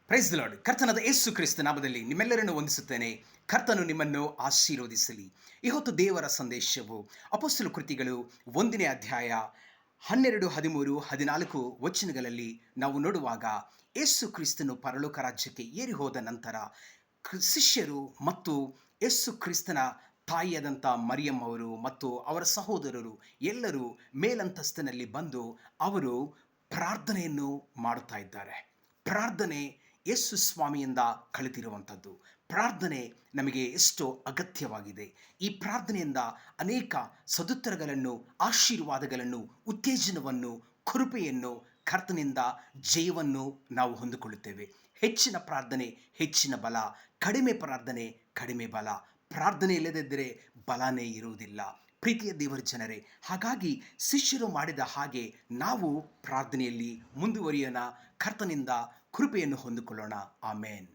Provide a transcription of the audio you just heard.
Price the lord. ಕರ್ತನಾದ ಯೇಸು ಕ್ರಿಸ್ತ ನಾಮದಲ್ಲಿ ನಿಮ್ಮೆಲ್ಲರನ್ನು ವಂದಿಸುತ್ತೇನೆ. ಕರ್ತನು ನಿಮ್ಮನ್ನು ಆಶೀರ್ವದಿಸಲಿ. ಈ ಹೊತ್ತು ದೇವರ ಸಂದೇಶವು ಅಪೊಸ್ತಲ ಕೃತಿಗಳು 1ನೇ ಅಧ್ಯಾಯ 12, 13, 14 ವಚನಗಳಲ್ಲಿ ನಾವು ನೋಡುವಾಗ, ಯೇಸು ಕ್ರಿಸ್ತನು ಪರಲೋಕ ರಾಜ್ಯಕ್ಕೆ ಏರಿ ಹೋದ ನಂತರ ಶಿಷ್ಯರು ಮತ್ತು ಯೇಸು ಕ್ರಿಸ್ತನ ತಾಯಿಯಾದಂಥ ಮರಿಯಮ್ ಅವರು ಮತ್ತು ಅವರ ಸಹೋದರರು ಎಲ್ಲರೂ ಮೇಲಂತಸ್ತಿನಲ್ಲಿ ಬಂದು ಅವರು ಪ್ರಾರ್ಥನೆಯನ್ನು ಮಾಡುತ್ತಾ ಇದ್ದಾರೆ. ಪ್ರಾರ್ಥನೆ ಯೇಸು ಸ್ವಾಮಿಯಿಂದ ಕಲಿತಿರುವಂಥದ್ದು. ಪ್ರಾರ್ಥನೆ ನಮಗೆ ಎಷ್ಟೋ ಅಗತ್ಯವಾಗಿದೆ. ಈ ಪ್ರಾರ್ಥನೆಯಿಂದ ಅನೇಕ ಸದುತ್ತರಗಳನ್ನು, ಆಶೀರ್ವಾದಗಳನ್ನು, ಉತ್ತೇಜನವನ್ನು, ಕೃಪೆಯನ್ನು, ಕರ್ತನಿಂದ ಜಯವನ್ನು ನಾವು ಹೊಂದಿಕೊಳ್ಳುತ್ತೇವೆ. ಹೆಚ್ಚಿನ ಪ್ರಾರ್ಥನೆ ಹೆಚ್ಚಿನ ಬಲ, ಕಡಿಮೆ ಪ್ರಾರ್ಥನೆ ಕಡಿಮೆ ಬಲ. ಪ್ರಾರ್ಥನೆ ಇಲ್ಲದಿದ್ದರೆ ಬಲನೇ ಇರುವುದಿಲ್ಲ. ಪ್ರೀತಿಯ ದೇವರ ಜನರೇ, ಹಾಗಾಗಿ ಶಿಷ್ಯರು ಮಾಡಿದ ಹಾಗೆ ನಾವು ಪ್ರಾರ್ಥನೆಯಲ್ಲಿ ಮುಂದುವರಿಯೋಣ. ಕರ್ತನಿಂದ ಕೃಪೆಯನ್ನು ಹೊಂದಿಕೊಳ್ಳೋಣ. ಆಮೇನ್.